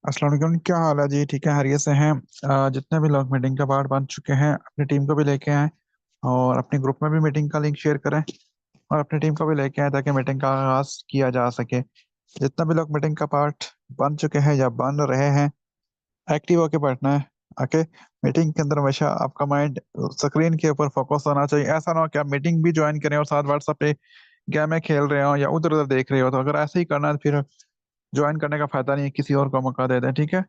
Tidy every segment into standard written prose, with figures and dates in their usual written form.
अस्सलाम वालेकुम। क्या हाल है जी? ठीक है, हरियत से हैं। जितने भी लोग मीटिंग का पार्ट बन चुके हैं अपनी टीम को भी लेके आए और अपने ग्रुप में भी मीटिंग का लिंक शेयर करें और अपनी टीम को भी लेके आए ताकि मीटिंग का आगाज किया जा सके। जितना भी लोग मीटिंग का पार्ट बन चुके हैं या बन रहे हैं, एक्टिव होके बैठना है। ओके। मीटिंग के अंदर हमेशा आपका माइंड स्क्रीन के ऊपर फोकस होना चाहिए। ऐसा ना हो कि आप मीटिंग भी ज्वाइन करें और साथ व्हाट्सएप पे गेम खेल रहे हो या उधर उधर देख रहे हो। तो अगर ऐसे ही करना है तो फिर ज्वाइन करने का फायदा नहीं है, किसी और को मौका दे दें। ठीक है।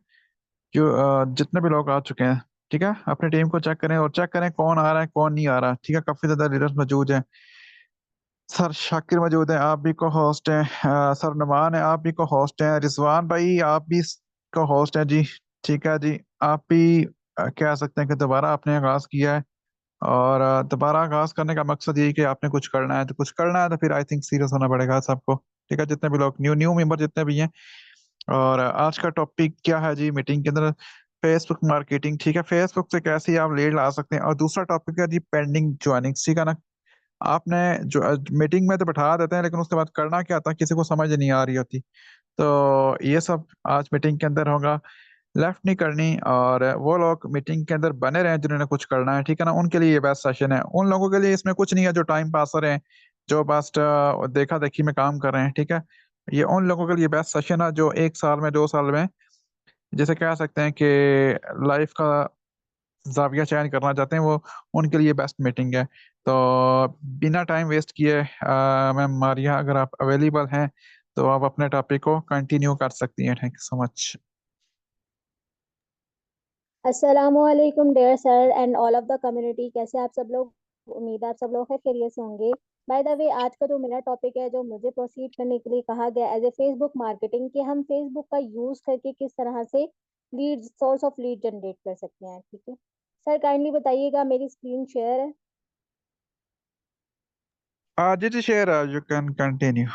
जो जितने भी लोग आ चुके हैं, ठीक है, अपनी टीम को चेक करें और चेक करें कौन आ रहा है कौन नहीं आ रहा। ठीक है, काफी ज्यादा लीडर्स मौजूद हैं। सर शाकिर मौजूद हैं, आप भी को होस्ट हैं। सर नुमान है, आप भी को होस्ट हैं। रिजवान भाई आप भी को होस्ट हैं जी। ठीक है जी। आप भी कह सकते हैं कि दोबारा आपने आगाज किया है और दोबारा आगाज करने का मकसद यही कि आपने कुछ करना है तो कुछ करना है, तो फिर आई थिंक सीरियस होना पड़ेगा सबको। ठीक है, जितने भी लोग न्यू न्यू मेंबर जितने भी हैं। और आज का टॉपिक क्या है जी मीटिंग के अंदर? Facebook marketing. ठीक है, फेसबुक से कैसे आप लीड ला सकते हैं। और दूसरा टॉपिक है जी पेंडिंग ज्वाइनिंग। ठीक है ना। आपने जो मीटिंग में तो बैठा देते हैं लेकिन उसके बाद करना क्या था किसी को समझ नहीं आ रही होती। तो ये सब आज मीटिंग के अंदर होगा। लेफ्ट नहीं करनी। और वो लोग मीटिंग के अंदर बने रहे जिन्होंने कुछ करना है, ठीक है ना, उनके लिए ये बेस्ट सेशन है। उन लोगों के लिए इसमें कुछ नहीं है जो टाइम पासर हैं, जो बस देखा देखी में काम कर रहे हैं। ठीक है। ये उन लोगों के लिए बेस्ट सेशन है जो 1 साल में 2 साल में जैसे कह सकते हैं कि लाइफ का जाविया चयन करना चाहते हैं, वो उनके लिए बेस्ट मीटिंग है। तो बिना टाइम वेस्ट किए मैम मारिया, अगर आप अवेलेबल हैं तो आप अपने टॉपिक को कंटिन्यू कर सकती हैं। Thank you so much. अस्सलामुअलैकुम dear sir and all of the community. कैसे आप सब लोग? उम्मीद है आप सब लोग खैरियत से होंगे। बाय द वे, आज का जो मेरा टॉपिक है जो मुझे प्रोसीड करने के लिए कहा गया एज ए फेसबुक मार्केटिंग, कि हम फेसबुक का यूज करके किस तरह से lead source of lead generate कर सकते हैं। ठीक है सर, काइंडली बताइएगा। मेरी स्क्रीन शेयर है। जी जी, शेयर यू कैन कंटिन्यू।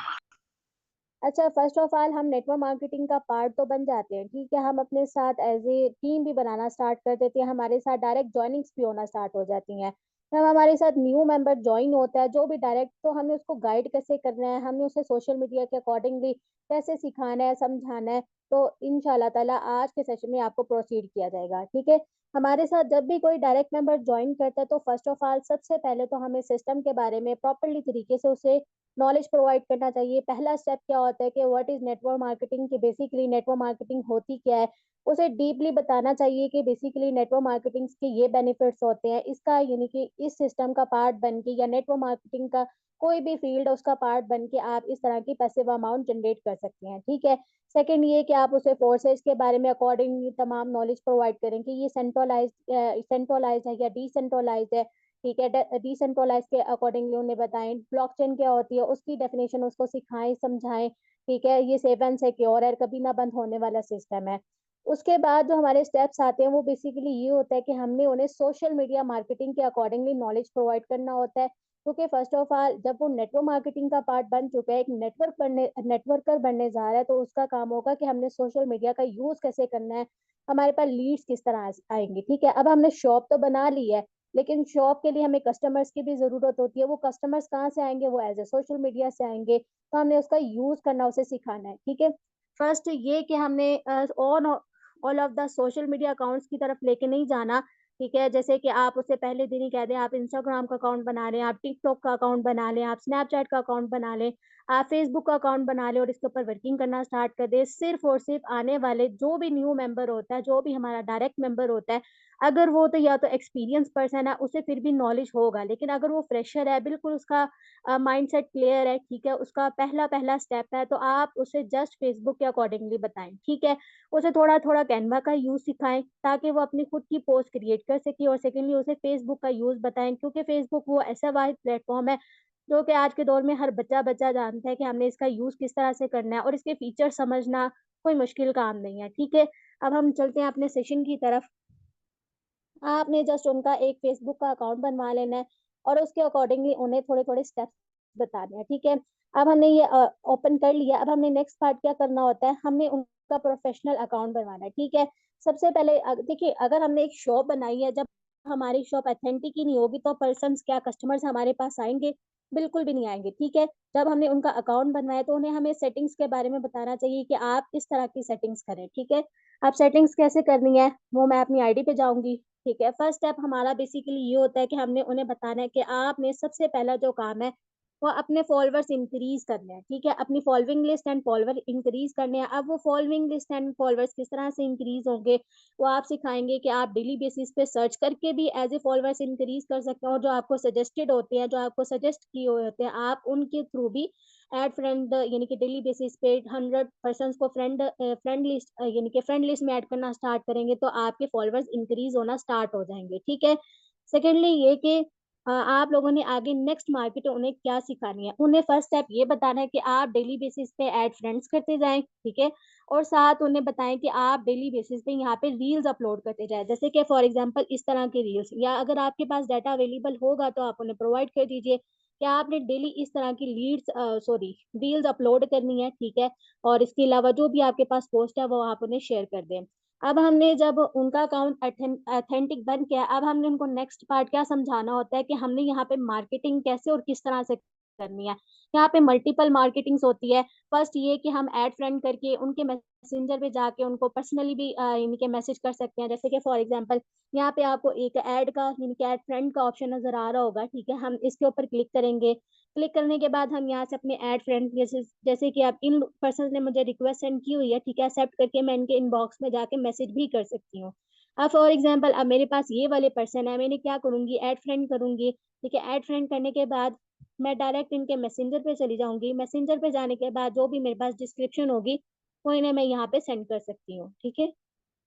अच्छा, फर्स्ट ऑफ ऑल हम नेटवर्क मार्केटिंग का पार्ट तो बन जाते हैं। ठीक है, हम अपने साथ एज ए टीम भी बनाना स्टार्ट कर देते हैं। हमारे साथ डायरेक्ट ज्वाइनिंग्स भी होना स्टार्ट हो जाती हैं। जब हमारे साथ न्यू मेंबर ज्वाइन होता है जो भी डायरेक्ट, तो हमें उसको गाइड कैसे करना है, हमें उसे सोशल मीडिया के अकॉर्डिंगली कैसे सिखाना है, समझाना है। तो इंशाल्लाह ताला आज के सेशन में आपको प्रोसीड किया जाएगा। ठीक है। हमारे साथ जब भी कोई डायरेक्ट मेंबर ज्वाइन करता है तो फर्स्ट ऑफ ऑल सबसे पहले तो हमें सिस्टम के बारे में प्रॉपरली तरीके से उसे नॉलेज प्रोवाइड करना चाहिए। पहला स्टेप क्या होता है कि व्हाट इज नेटवर्क मार्केटिंग, कि बेसिकली नेटवर्क मार्केटिंग होती क्या है। उसे डीपली बताना चाहिए कि बेसिकली नेटवर्क मार्केटिंग के ये बेनिफिट्स होते हैं। इसका यानी कि इस सिस्टम का पार्ट बन के या नेटवर्क मार्केटिंग का कोई भी फील्ड है उसका पार्ट बन के आप इस तरह की पैसिव अमाउंट जनरेट कर सकते हैं। ठीक है। सेकंड ये कि आप उसे फोर्सेज के बारे में अकॉर्डिंगली तमाम नॉलेज प्रोवाइड करें कि ये सेंट्रलाइज है या डिसेंट्रलाइज है। ठीक है, डिसेंट्रलाइज के अकॉर्डिंगली उन्हें बताएं। ब्लॉकचेन क्या होती है उसकी डेफिनेशन उसको सिखाएं, समझाएं। ठीक है, ये सेफ एंड सिक्योर है, कभी ना बंद होने वाला सिस्टम है। उसके बाद जो हमारे स्टेप्स आते हैं वो बेसिकली ये होता है कि हमने उन्हें सोशल मीडिया मार्केटिंग के अकॉर्डिंगली नॉलेज प्रोवाइड करना होता है। क्योंकि फर्स्ट ऑफ ऑल जब वो नेटवर्क मार्केटिंग का पार्ट बन चुका है, एक नेटवर्कर बनने जा रहा है, तो उसका काम होगा कि हमने सोशल मीडिया का यूज कैसे करना है, हमारे पास लीड्स किस तरह आएंगी। ठीक है, अब हमने शॉप तो बना ली है, लेकिन शॉप के लिए हमें कस्टमर्स की भी जरूरत होती है। वो कस्टमर्स कहाँ से आएंगे? वो एज ए सोशल मीडिया से आएंगे। तो हमने उसका यूज करना, उसे सिखाना है। ठीक है। फर्स्ट ये कि हमने on all of the social media accounts की तरफ लेके नहीं जाना। ठीक है, जैसे कि आप उसे पहले दिन ही कह दें आप इंस्टाग्राम का अकाउंट बना लें, आप टिकटॉक का अकाउंट बना लें, आप स्नैपचैट का अकाउंट बना लें, आप फेसबुक का अकाउंट बना लें और इसके ऊपर वर्किंग करना स्टार्ट कर दें। सिर्फ और सिर्फ आने वाले जो भी न्यू मेंबर होता है, जो भी हमारा डायरेक्ट मेंबर होता है, अगर वो तो या तो एक्सपीरियंस पर्सन है उसे फिर भी नॉलेज होगा, लेकिन अगर वो फ्रेशर है, बिल्कुल उसका माइंडसेट क्लियर है, ठीक है, उसका पहला पहला स्टेप है, तो आप उसे जस्ट फेसबुक के अकॉर्डिंगली बताएं। ठीक है, उसे थोड़ा थोड़ा कैनवा का यूज सिखाएं ताकि वो अपनी खुद की पोस्ट क्रिएट कर सके। और सेकेंडली उसे फेसबुक का यूज बताएं, क्योंकि फेसबुक वो ऐसा वाहिद प्लेटफॉर्म है जो कि आज के दौर में हर बच्चा बच्चा जानता है कि हमने इसका यूज किस तरह से करना है, और इसके फीचर समझना कोई मुश्किल काम नहीं है। ठीक है, अब हम चलते हैं अपने सेशन की तरफ। आपने जस्ट उनका एक फेसबुक का अकाउंट बनवा लेना है और उसके अकॉर्डिंगली उन्हें थोड़े थोड़े स्टेप्स बताने हैं। ठीक है, अब हमने ये ओपन कर लिया। अब हमने नेक्स्ट पार्ट क्या करना होता है, हमने उनका प्रोफेशनल अकाउंट बनवाना है। ठीक है, सबसे पहले देखिए, अगर हमने एक शॉप बनाई है, जब हमारी शॉप ऑथेंटिक ही नहीं होगी तो पर्सन्स क्या कस्टमर्स हमारे पास आएंगे? बिल्कुल भी नहीं आएंगे, ठीक है। जब हमने उनका अकाउंट बनवाया तो उन्हें हमें सेटिंग्स के बारे में बताना चाहिए कि आप इस तरह की सेटिंग्स करें, ठीक है। अब सेटिंग्स कैसे करनी है वो मैं अपनी आईडी पे जाऊंगी, ठीक है। फर्स्ट स्टेप हमारा बेसिकली ये होता है कि हमने उन्हें बताना है कि आपने सबसे पहला जो काम है वो अपने फॉलोअर्स इंक्रीज करने हैं, ठीक है। अपनी following list and follower increase करने हैं। अब वो फॉलोइंग लिस्ट एंड फॉलोअर्स किस तरह से इंक्रीज होंगे वो आप सिखाएंगे कि आप डेली बेसिस पे सर्च करके भी एज ए फॉलोअर्स इंक्रीज कर सकते हैं, और जो आपको सजेस्टेड होते हैं, जो आपको सजेस्ट किए हुए होते हैं, आप उनके थ्रू भी एड फ्रेंड यानी कि डेली बेसिस पे 100 पर्सन को फ्रेंड लिस्ट यानी कि फ्रेंड लिस्ट में ऐड करना स्टार्ट करेंगे तो आपके फॉलोअर्स इंक्रीज होना स्टार्ट हो जाएंगे, ठीक है। सेकेंडली ये कि आप लोगों ने आगे नेक्स्ट मार्केट उन्हें क्या सिखानी है। उन्हें फर्स्ट स्टेप ये बताना है कि आप डेली बेसिस पे ऐड फ्रेंड्स करते जाएं, ठीक है। और साथ उन्हें बताएं कि आप डेली बेसिस पे यहाँ पे रील्स अपलोड करते जाएं, जैसे कि फॉर एग्जांपल इस तरह के रील्स, या अगर आपके पास डाटा अवेलेबल होगा तो आप उन्हें प्रोवाइड कर दीजिए कि आपने डेली इस तरह की रील्स अपलोड करनी है, ठीक है। और इसके अलावा जो भी आपके पास पोस्ट है वो आप उन्हें शेयर कर दें। अब हमने जब उनका अकाउंट अथेंटिक बन गया, अब हमने उनको नेक्स्ट पार्ट क्या समझाना होता है कि हमने यहाँ पे मार्केटिंग कैसे और किस तरह से करनी है। यहाँ पे मल्टीपल मार्केटिंग्स होती है। फर्स्ट ये कि हम ऐड फ्रेंड करके उनके मैसेंजर पे जाके उनको पर्सनली भी इनके मैसेज कर सकते हैं, जैसे कि फॉर एग्जांपल यहाँ पे आपको एक ऐड का यानी कि ऐड फ्रेंड का ऑप्शन नजर आ रहा होगा, ठीक है। हम इसके ऊपर क्लिक करेंगे। क्लिक करने के बाद हम यहाँ से अपने ऐड फ्रेंड जैसे कि आप इन पर्सन ने मुझे रिक्वेस्ट सेंड की हुई है, ठीक है, एक्सेप्ट करके मैं इनके इनबॉक्स में जाके मैसेज भी कर सकती हूँ। अब फॉर एग्जाम्पल अब मेरे पास ये वाले पर्सन है, मैंने क्या करूंगी, ऐड फ्रेंड करूंगी, ठीक है। ऐड फ्रेंड करने के बाद मैं डायरेक्ट इनके मैसेंजर पे चली जाऊंगी। मैसेंजर पे जाने के बाद जो भी मेरे पास डिस्क्रिप्शन होगी वो इन्हें मैं यहाँ पे सेंड कर सकती हूँ, ठीक है।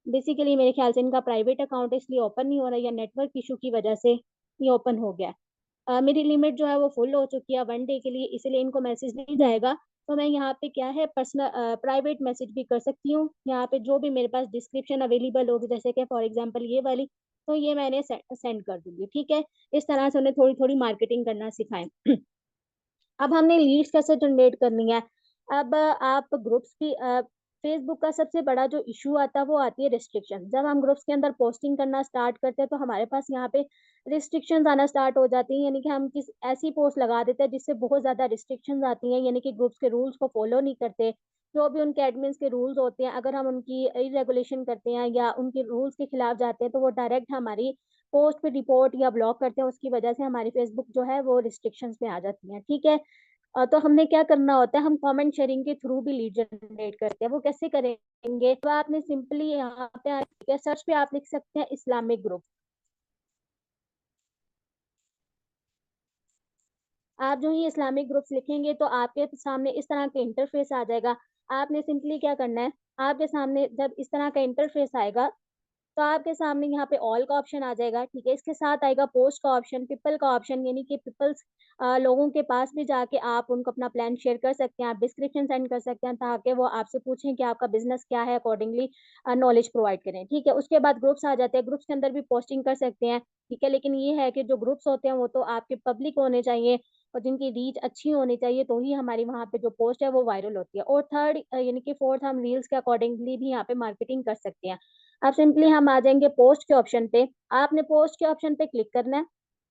बेसिकली मेरे ख्याल से इनका प्राइवेट अकाउंट इसलिए ओपन नहीं हो रहा है, या नेटवर्क इशू की वजह से ये ओपन हो गया है। मेरी लिमिट जो है वो फुल हो चुकी है 1 डे के लिए, इसलिए इनको मैसेज नहीं जाएगा। तो मैं यहाँ पे क्या है पर्सनल प्राइवेट मैसेज भी कर सकती हूँ। यहाँ पे जो भी मेरे पास डिस्क्रिप्शन अवेलेबल होगी, जैसे कि फॉर एग्जांपल ये वाली, तो ये मैंने सेंड कर दूंगी, ठीक है। इस तरह से उन्हें थोड़ी थोड़ी मार्केटिंग करना सिखाएं। अब हमने लीड्स कैसे जनरेट करनी है। अब आप ग्रुप्स की फेसबुक का सबसे बड़ा जो इशू आता है वो आती है रिस्ट्रिक्शन। जब हम ग्रुप्स के अंदर पोस्टिंग करना स्टार्ट करते हैं तो हमारे पास यहाँ पे रिस्ट्रिक्शंस आना स्टार्ट हो जाती हैं, यानी कि हम किस ऐसी पोस्ट लगा देते हैं जिससे बहुत ज्यादा रिस्ट्रिक्शंस आती हैं, यानी कि ग्रुप्स के रूल्स को फॉलो नहीं करते। जो भी उनके एडमिन्स के रूल्स होते हैं, अगर हम उनकी इरेगुलेशन करते हैं या उनके रूल्स के खिलाफ जाते हैं तो वो डायरेक्ट हमारी पोस्ट पे रिपोर्ट या ब्लॉक करते हैं। उसकी वजह से हमारी फेसबुक जो है वो रिस्ट्रिक्शंस में आ जाती है, ठीक है। तो हमने क्या करना होता है, हम कमेंट शेयरिंग के थ्रू भी लीड जनरेट करते हैं। वो कैसे करेंगे, तो आपने सिंपली यहाँ पे सर्च पे आप लिख सकते हैं इस्लामिक ग्रुप। आप जो ही इस्लामिक ग्रुप्स लिखेंगे तो आपके सामने इस तरह का इंटरफेस आ जाएगा। आपने सिंपली क्या करना है, आपके सामने जब इस तरह का इंटरफेस आएगा तो आपके सामने यहाँ पे ऑल का ऑप्शन आ जाएगा, ठीक है। इसके साथ आएगा पोस्ट का ऑप्शन, पीपल का ऑप्शन, यानी कि पीपल्स लोगों के पास भी जाके आप उनको अपना प्लान शेयर कर सकते हैं। आप डिस्क्रिप्शन सेंड कर सकते हैं ताकि वो आपसे पूछें कि आपका बिजनेस क्या है, अकॉर्डिंगली नॉलेज प्रोवाइड करें, ठीक है। उसके बाद ग्रुप्स आ जाते हैं। ग्रुप्स के अंदर भी पोस्टिंग कर सकते हैं, ठीक है। लेकिन ये है कि जो ग्रुप्स होते हैं वो तो आपके पब्लिक होने चाहिए और जिनकी रीच अच्छी होनी चाहिए, तो ही हमारी वहाँ पे जो पोस्ट है वो वायरल होती है। और थर्ड यानी कि फोर्थ, हम रील्स के अकॉर्डिंगली भी यहाँ पे मार्केटिंग कर सकते हैं। अब सिंपली हम आ जाएंगे पोस्ट के ऑप्शन पे। आपने पोस्ट के ऑप्शन पे क्लिक करना है।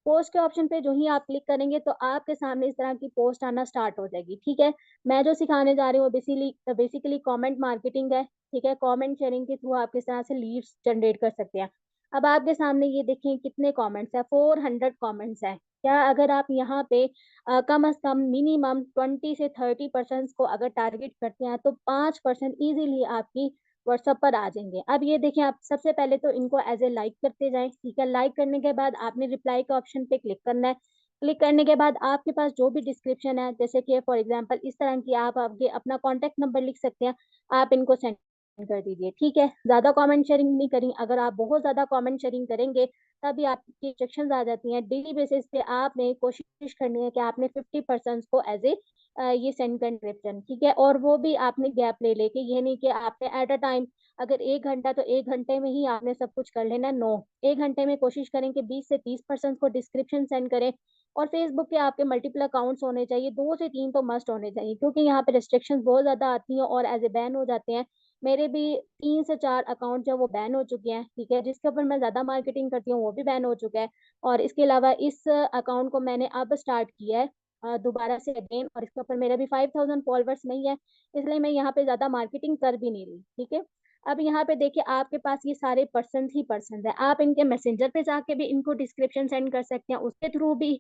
पोस्ट के ऑप्शन पे जो ही आप क्लिक करेंगे तो आपके सामने इस तरह की पोस्ट आना स्टार्ट हो जाएगी, ठीक है। मैं जो सिखाने जा रही हूँ बेसिकली बेसिकली कमेंट मार्केटिंग है, ठीक है। कमेंट शेयरिंग के थ्रू आप इस तरह से लीड्स जनरेट कर सकते हैं। अब आपके सामने ये देखें कितने कमेंट्स है, 400 कमेंट्स है। क्या अगर आप यहाँ पे कम से कम मिनिमम 20 से 30% को अगर टारगेट करते हैं तो 5% इजीली आपकी व्हाट्सएप पर आ जाएंगे। अब ये देखें, आप सबसे पहले तो इनको एज ए लाइक करते जाएं, ठीक है। लाइक करने के बाद आपने रिप्लाई के ऑप्शन पे क्लिक करना है। क्लिक करने के बाद आपके पास जो भी डिस्क्रिप्शन है, जैसे कि फॉर एग्जांपल इस तरह की आप आपके अपना कॉन्टेक्ट नंबर लिख सकते हैं, आप इनको सेंड कर दीजिए, ठीक है। ज्यादा कमेंट शेयरिंग नहीं करी। अगर आप बहुत ज्यादा कमेंट शेयरिंग करेंगे तभी आपकी रिजेक्शन आ जाती हैं। डेली बेसिस पे आपने कोशिश करनी है कि आपने 50% को एज ए ये सेंड कर डिस्क्रिप्शन, ठीक है। और वो भी आपने गैप ले लेके, ये नहीं कि आपने एट अ टाइम अगर 1 घंटा तो 1 घंटे में ही आपने सब कुछ कर लेना, नो। 1 घंटे में कोशिश करें कि 20 से 30% को डिस्क्रिप्शन सेंड करें। और फेसबुक के आपके मल्टीपल अकाउंट्स होने चाहिए, 2 से 3 तो मस्ट होने चाहिए, क्योंकि यहाँ पे रिस्ट्रिक्शंस बहुत ज्यादा आती हैं और एज ए बैन हो जाते हैं। मेरे भी 3 से 4 अकाउंट जो वो बैन हो चुके हैं, ठीक है, जिसके ऊपर मैं ज्यादा मार्केटिंग करती हूँ वो भी बैन हो चुका है। और इसके अलावा इस अकाउंट को मैंने अब स्टार्ट किया है दोबारा से अगेन, और इसके ऊपर मेरा भी 5,000 फॉलोअर्स नहीं है, इसलिए मैं यहाँ पे ज्यादा मार्केटिंग कर भी नहीं रही, ठीक है। अब यहाँ पे देखिए आपके पास ये सारे पर्सन ही पर्सन है, आप इनके मैसेंजर पे जाके भी इनको डिस्क्रिप्शन सेंड कर सकते हैं, उसके थ्रू भी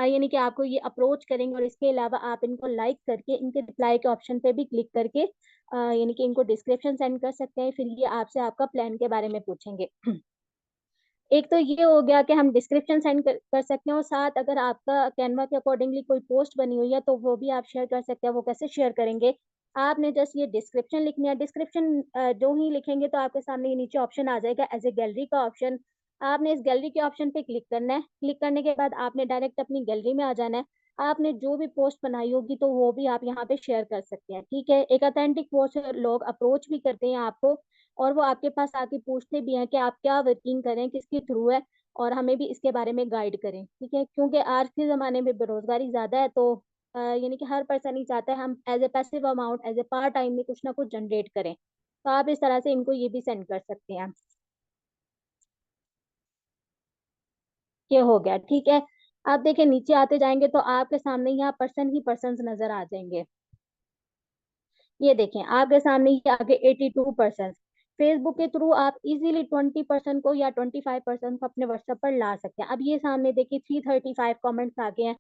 यानी कि आपको ये अप्रोच करेंगे, और इसके अलावा आप इनको लाइक करके इनके रिप्लाई के ऑप्शन पे भी क्लिक करके यानी कि इनको डिस्क्रिप्शन सेंड कर सकते हैं, फिर ये आपसे आपका प्लान के बारे में पूछेंगे। एक तो ये हो गया कि हम डिस्क्रिप्शन सेंड कर सकते हैं, और साथ अगर आपका कैनवा के अकॉर्डिंगली कोई पोस्ट बनी हुई है तो वो भी आप शेयर कर सकते हैं। वो कैसे शेयर करेंगे, आपने जस्ट ये डिस्क्रिप्शन लिखनी है, डिस्क्रिप्शन जो ही लिखेंगे तो आपके सामने ये नीचे ऑप्शन आ जाएगा एज ए गैलरी का ऑप्शन। आपने इस गैलरी के ऑप्शन पे क्लिक करना है, क्लिक करने के बाद आपने डायरेक्ट अपनी गैलरी में आ जाना है। आपने जो भी पोस्ट बनाई होगी तो वो भी आप यहाँ पे शेयर कर सकते हैं, ठीक है। एक अथेंटिक पोस्ट लोग अप्रोच भी करते हैं आपको, और वो आपके पास आके पूछते भी हैं कि आप क्या वर्किंग करें, किसके थ्रू है, और हमें भी इसके बारे में गाइड करें, ठीक है। क्योंकि आज के ज़माने में बेरोजगारी ज़्यादा है, तो यानी कि हर पर्सन ही चाहता है हम as a passive amount, as a part time में कुछ ना कुछ जनरेट करें, तो आप इस तरह से इनको ये भी सेंड कर सकते हैं। ये हो गया, ठीक है। आप देखिए नीचे आते जाएंगे तो आपके सामने यहाँ पर्सन ही पर्सन नजर आ जाएंगे। ये देखें आपके सामने ये आगे 82%। फेसबुक के थ्रू आप इजीली 20% को या 25% को अपने व्हाट्सएप पर ला सकते हैं। अब ये सामने देखिए 335 कमेंट्स आ गए हैं।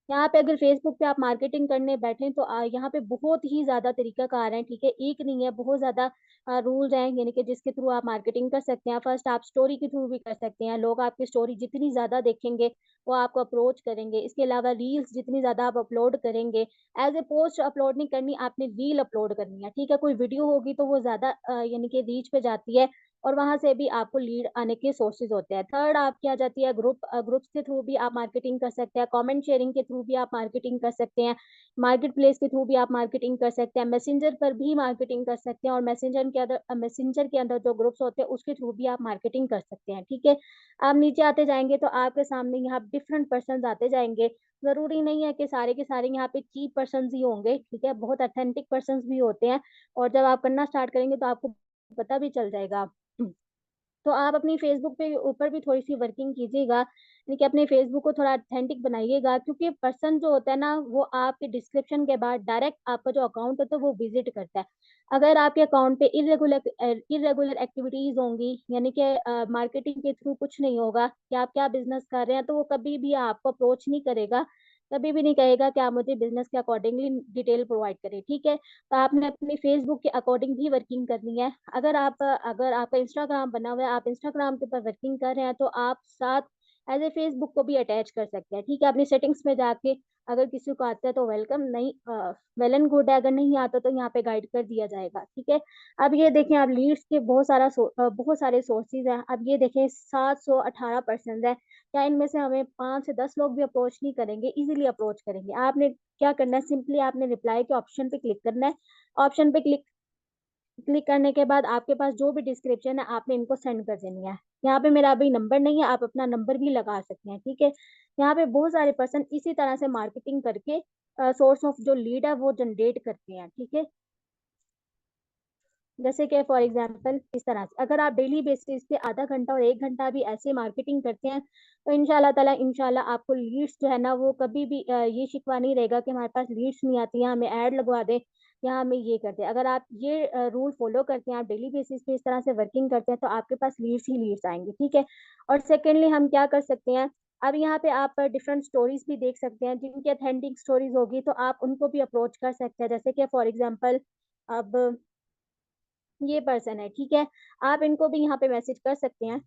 यहाँ पे अगर फेसबुक पे आप मार्केटिंग करने बैठे तो यहाँ पे बहुत ही ज्यादा तरीका कार है, ठीक है, एक नहीं है, बहुत ज्यादा रूल्स हैं, यानी कि जिसके थ्रू आप मार्केटिंग कर सकते हैं। फर्स्ट आप स्टोरी के थ्रू भी कर सकते हैं, लोग आपकी स्टोरी जितनी ज्यादा देखेंगे वो आपको अप्रोच करेंगे। इसके अलावा रील्स जितनी ज्यादा आप अपलोड करेंगे, एज ए पोस्ट अपलोड नहीं करनी, आपने रील अपलोड करनी है, ठीक है। कोई वीडियो होगी तो वो ज्यादा यानी कि रीच पे जाती है, और वहां से भी आपको लीड आने के सोर्सेज होते हैं। थर्ड आपकी आ जाती है ग्रुप्स के थ्रू भी आप मार्केटिंग कर सकते हैं, कमेंट शेयरिंग के थ्रू भी आप मार्केटिंग कर सकते हैं, मार्केट प्लेस के थ्रू भी आप मार्केटिंग कर सकते हैं, मैसेंजर पर भी मार्केटिंग कर सकते हैं, और मैसेंजर के अंदर जो ग्रुप्स होते हैं उसके थ्रू भी आप मार्केटिंग कर सकते हैं, ठीक है। आप नीचे आते जाएंगे तो आपके सामने यहाँ डिफरेंट पर्सन आते जाएंगे। जरूरी नहीं है कि सारे के सारे यहाँ पे चीप पर्सन ही होंगे, ठीक है, बहुत अथेंटिक पर्सन भी होते हैं, और जब आप करना स्टार्ट करेंगे तो आपको पता भी चल जाएगा। तो आप अपनी फेसबुक पे ऊपर भी थोड़ी सी वर्किंग कीजिएगा, यानी कि अपने फेसबुक को थोड़ा अथेंटिक बनाइएगा, क्योंकि पर्सन जो होता है ना वो आपके डिस्क्रिप्शन के बाद डायरेक्ट आपका जो अकाउंट होता है वो विजिट करता है। अगर आपके अकाउंट पे इरेगुलर एक्टिविटीज होंगी, यानी कि मार्केटिंग के थ्रू कुछ नहीं होगा कि आप क्या बिजनेस कर रहे हैं, तो वो कभी भी आपको अप्रोच नहीं करेगा, कभी भी नहीं कहेगा कि आप मुझे बिजनेस के अकॉर्डिंगली डिटेल प्रोवाइड करें, ठीक है। तो आपने अपनी फेसबुक के अकॉर्डिंग भी वर्किंग करनी है। अगर आपका इंस्टाग्राम बना हुआ है, आप इंस्टाग्राम के ऊपर वर्किंग कर रहे हैं, तो आप साथ एज ए फेसबुक को भी अटैच कर सकते हैं, ठीक है। अपनी सेटिंग्स में जाके अगर किसी को आता है तो वेलकम, नहीं वेल एंड गुड है, अगर नहीं आता तो यहाँ पे गाइड कर दिया जाएगा, ठीक है। अब ये देखें आप लीड्स के बहुत सारे सोर्सेज हैं। अब ये देखें 718% है। क्या इनमें से हमें 5 से 10 लोग भी अप्रोच नहीं करेंगे, इजीली अप्रोच करेंगे। आपने क्या करना है, सिंपली आपने रिप्लाई के ऑप्शन पे क्लिक करना है। ऑप्शन पे क्लिक क्लिक करने के बाद आपके पास जो भी डिस्क्रिप्शन है आपने इनको सेंड कर देनी है। यहाँ पे मेरा अभी नंबर नहीं है, आप अपना नंबर भी लगा सकते हैं, ठीक है। यहाँ पे बहुत सारे पर्सन इसी तरह से मार्केटिंग करके सोर्स ऑफ जो लीड है वो जनरेट करते हैं, ठीक है। जैसे कि फॉर एग्जांपल इस तरह से अगर आप डेली बेसिस पे आधा घंटा और 1 घंटा भी ऐसे मार्केटिंग करते हैं तो इंशाल्लाह आपको लीड्स जो है ना वो कभी भी ये शिकवा नहीं रहेगा कि हमारे पास लीड्स नहीं आती हैं, हमें ऐड लगवा दें या हमें ये करते हैं। अगर आप ये रूल फॉलो करते हैं, आप डेली बेसिस पे इस तरह से वर्किंग करते हैं, तो आपके पास लीड्स ही लीड्स आएंगी, ठीक है। और सेकेंडली हम क्या कर सकते हैं, अब यहाँ पे आप डिफरेंट स्टोरीज भी देख सकते हैं, जिनकी अथेंटिक स्टोरीज होगी तो आप उनको भी अप्रोच कर सकते हैं। जैसे कि फॉर एग्जाम्पल अब ये पर्सन है, ठीक है, आप इनको भी यहाँ पे मैसेज कर सकते हैं,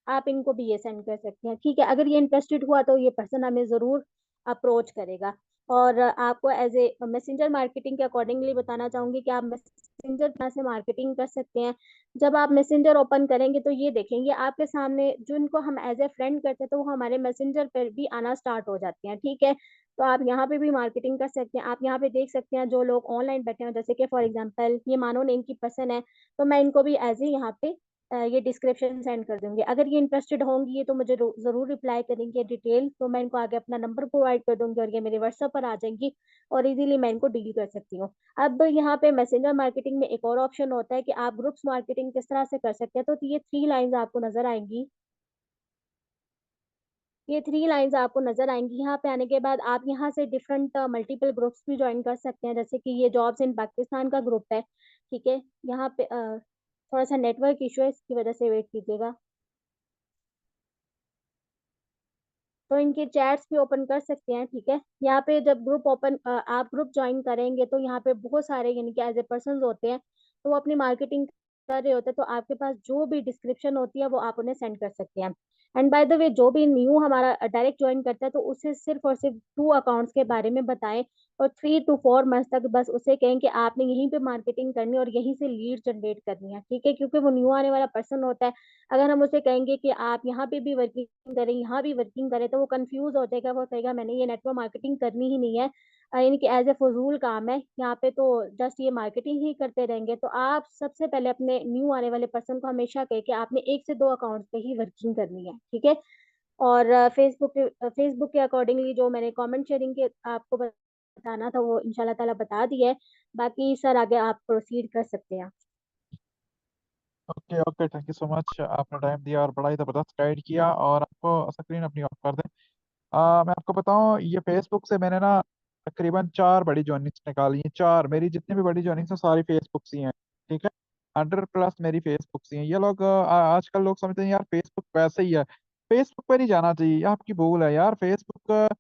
आप इनको भी ये सेंड कर सकते हैं, ठीक है। अगर ये इंटरेस्टेड हुआ तो ये पर्सन हमें ज़रूर अप्रोच करेगा। और आपको एज ए मैसेंजर मार्केटिंग के अकॉर्डिंगली बताना चाहूंगी कि आप मैसेंजर तरह से मार्केटिंग कर सकते हैं। जब आप मैसेंजर ओपन करेंगे तो ये देखेंगे आपके सामने जिनको हम एज ए फ्रेंड करते हैं तो वो हमारे मैसेंजर पर भी आना स्टार्ट हो जाते हैं, ठीक है। तो आप यहाँ पे भी मार्केटिंग कर सकते हैं। आप यहाँ पे देख सकते हैं जो लोग ऑनलाइन बैठे हैं, जैसे कि फॉर एग्जाम्पल ये मानो नेम की पर्सन है, तो मैं इनको भी एज ए यहाँ पे ये डिस्क्रिप्शन सेंड कर दूंगी। अगर ये इंटरेस्टेड होंगी ये तो मुझे जरूर रिप्लाई करेंगे डिटेल, तो मैं इनको आगे अपना नंबर प्रोवाइड कर दूंगी और ये मेरे व्हाट्सएप पर आ जाएंगी और इजीली मैं इनको डील कर सकती हूँ। अब यहाँ पे मैसेंजर मार्केटिंग में एक और ऑप्शन होता है कि आप ग्रुप्स मार्केटिंग किस तरह से कर सकते हैं। तो ये 3 लाइंस आपको नजर आएंगी। ये 3 लाइंस आपको नजर आएंगी। यहाँ पे आने के बाद आप यहाँ से डिफरेंट मल्टीपल ग्रुप्स भी ज्वाइन कर सकते हैं, जैसे कि ये जॉब्स इन पाकिस्तान का ग्रुप है। ठीक है, यहाँ पे थोड़ा सा नेटवर्क इशू है, इसकी वजह से वेट कीजिएगा। तो इनके चैट्स भी ओपन कर सकते हैं। ठीक है, यहाँ पे जब आप ग्रुप ज्वाइन करेंगे तो यहाँ पे बहुत सारे यानी कि एज ए पर्सन होते हैं, तो वो अपनी मार्केटिंग कर रहे होते हैं। तो आपके पास जो भी डिस्क्रिप्शन होती है वो आप उन्हें सेंड कर सकते हैं। एंड बाय द वे, जो भी न्यू हमारा डायरेक्ट ज्वाइन करता है तो उसे सिर्फ और सिर्फ 2 अकाउंट्स के बारे में बताएं और 3 to 4 मंथ्स तक बस उसे कहें कि आपने यहीं पे मार्केटिंग करनी है और यहीं से लीड जनरेट करनी है। ठीक है, क्योंकि वो न्यू आने वाला पर्सन होता है। अगर हम उसे कहेंगे कि आप यहाँ पे भी वर्किंग करें, यहाँ भी वर्किंग करें, तो वो कंफ्यूज हो जाएगा। वो कहेगा मैंने ये नेटवर्क मार्केटिंग करनी ही नहीं है, यानी कि एज ए फजूल काम है, यहाँ पे तो जस्ट ये मार्केटिंग ही करते रहेंगे। तो आप सबसे पहले अपने न्यू आने वाले पर्सन को हमेशा कहे कि आपने 1 से 2 अकाउंट पे ही वर्किंग करनी है। ठीक है, और फेसबुक के अकॉर्डिंगली जो मैंने कमेंट शेयरिंग के आपको बताना था वो इंशाल्लाह ताला बता दिया है। बाकी सर आगे आप प्रोसीड कर सकते हैं। Okay okay, thank you so much, आपने टाइम दिया और बड़ा ही ज़बरदस्त गाइड किया। और आपको स्क्रीन अपनी ऑफ कर दें। मैं आपको बताऊं, ये फेसबुक से मैंने ना तकरीबन 4 बड़ी जॉइनिंग्स निकाली हैं। 4 मेरी जितनी भी बड़ी जॉइनिंग्स हैं सारी फेसबुक से हैं। ठीक है, 100+ मेरी फेसबुक से हैं। ये लोग आजकल लोग समझते हैं यार फेसबुक वैसे ही है, फेसबुक पर नहीं जाना चाहिए। ये आपकी भूल है यार। फेसबुक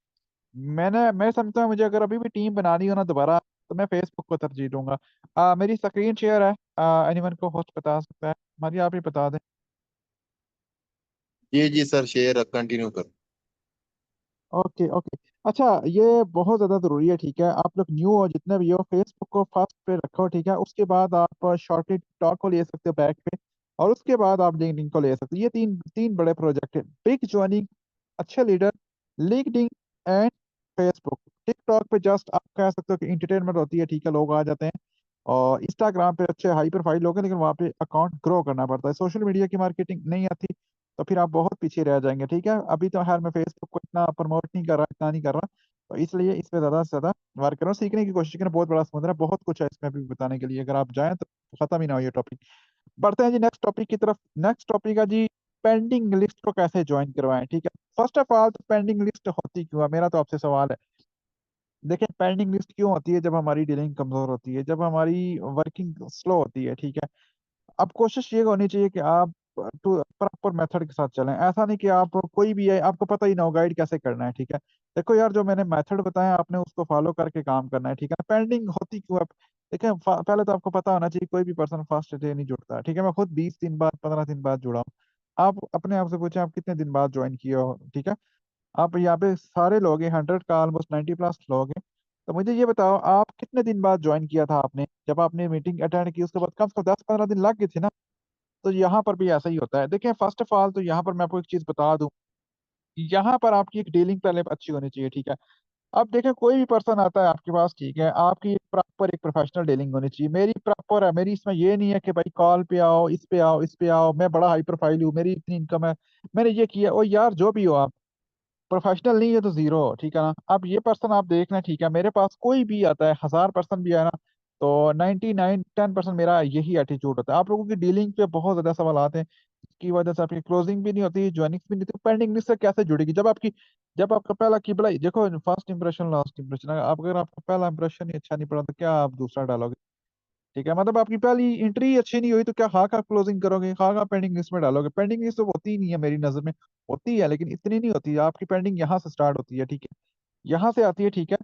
मैं समझता हूँ मुझे अगर अभी भी टीम बनानी हो ना दोबारा, तो मैं फेसबुक को तरजीह दूंगा। मेरी स्क्रीन शेयर है, एनीवन को होस्ट बता सकता है। हमारी आप ही बता दें। जी जी सर, शेयर कंटिन्यू कर। Okay okay. अच्छा, ये बहुत ज़्यादा ज़रूरी है। ठीक है, आप लोग न्यू हो जितने भी हो, फेसबुक को फर्स्ट पे रखो। ठीक है, उसके बाद आप शॉर्टली टॉक को ले सकते हो बैक पे, और उसके बाद आप लिंक्डइन को ले सकते हो। ये तीन तीन बड़े प्रोजेक्ट है: बिग ज्वाइनिंग, अच्छे leader, LinkedIn and Facebook. TikTok पे जस्ट आप कह सकते हो कि इंटरटेनमेंट होती है। ठीक है, लोग आ जाते हैं। और इंस्टाग्राम पे अच्छे हाई प्रोफाइल लोग हैं, लेकिन वहाँ पे अकाउंट ग्रो करना पड़ता है। सोशल मीडिया की मार्केटिंग नहीं आती तो फिर आप बहुत पीछे रह जाएंगे। ठीक है, अभी तो खैर मैं फेसबुक को इतना प्रमोट नहीं कर रहा, इतना नहीं कर रहा, तो इसलिए इस पे ज़्यादा से ज़्यादा वर्क करो, सीखने की कोशिश करें। बहुत बड़ा समुद्र है, बहुत कुछ है इसमें भी बताने के लिए। अगर आप जाएं तो खत्म ही ना हो ये टॉपिक। बढ़ते हैं जी नेक्स्ट टॉपिक की तरफ। नेक्स्ट टॉपिक है जी, पेंडिंग लिस्ट को कैसे ज्वाइन करवाएं। ठीक है, फर्स्ट ऑफ ऑल तो पेंडिंग लिस्ट होती क्यों है, मेरा तो आपसे सवाल है। देखिए, पेंडिंग लिस्ट क्यों होती है? जब हमारी डीलिंग कमजोर होती है, जब हमारी वर्किंग स्लो होती है। ठीक है, अब कोशिश ये होनी चाहिए कि आप प्रॉपर मेथड के साथ चलें। ऐसा नहीं कि आप कोई भी है, आपको पता ही ना हो गाइड कैसे करना है। ठीक है, देखो यार, जो मैंने मेथड बताया आपने उसको फॉलो करके काम करना है। ठीक है, पेंडिंग होती क्यों है? देखिए, पहले तो आपको पता होना चाहिए कोई भी पर्सन फर्स्ट डे नहीं जुड़ता। ठीक है, मैं खुद 20 दिन बाद 15 दिन बाद जुड़ा हूँ। आप अपने आप से पूछें आप कितने दिन बाद ज्वाइन किए हो। ठीक है, आप यहाँ पे सारे लोग हैं, 100 का ऑलमोस्ट 90+ लोग हैं। तो मुझे ये बताओ आप कितने दिन बाद ज्वाइन किया था आपने? जब आपने मीटिंग अटेंड की उसके बाद कम से कम 10-15 दिन लग गए थे ना। तो यहाँ पर भी ऐसा ही होता है। देखिए, फर्स्ट ऑफ ऑल तो यहाँ पर मैं आपको एक चीज बता दूं, यहाँ पर आपकी एक डीलिंग पहले अच्छी होनी चाहिए। ठीक है, अब देखें कोई भी पर्सन आता है आपके पास, ठीक है, आपकी एक प्रॉपर एक प्रोफेशनल डीलिंग होनी चाहिए। मेरी प्रॉपर है, मेरी इसमें ये नहीं है कि भाई कॉल पे आओ, इस पे आओ, इस पे आओ, मैं बड़ा हाई प्रोफाइल हूँ, मेरी इतनी इनकम है, मैंने ये किया। ओ यार, जो भी हो आप प्रोफेशनल नहीं है तो जीरो हो। ठीक है ना, अब ये पर्सन आप देखना। ठीक है, मेरे पास कोई भी आता है, 1000 पर्सन भी आए ना, तो 99 10% मेरा यही एटीट्यूड होता है। आप लोगों की डीलिंग पे बहुत ज्यादा सवाल आते हैं, की वजह से आपकी क्लोजिंग भी नहीं होती, ज्वाइनिंग भी नहीं होती। पेंडिंग लिस्ट से कैसे जुड़ेगी जब आपका पहला किबला, देखो फर्स्ट इंप्रेशन लास्ट इंप्रेशन, अगर आपका पहला इंप्रेशन ही अच्छा नहीं पड़ा तो क्या आप दूसरा डालोगे? ठीक है, मतलब आपकी पहली एंट्री अच्छी नहीं हुई तो क्या खा खा क्लोजिंग करोगे, खा खा पेंडिंग लिस्ट में डालोगे? पेंडिंग लिस्ट तो होती ही नहीं है मेरी नजर में। होती है लेकिन इतनी नहीं होती है। आपकी पेंडिंग यहाँ से स्टार्ट होती है। ठीक है, यहाँ से आती है। ठीक है,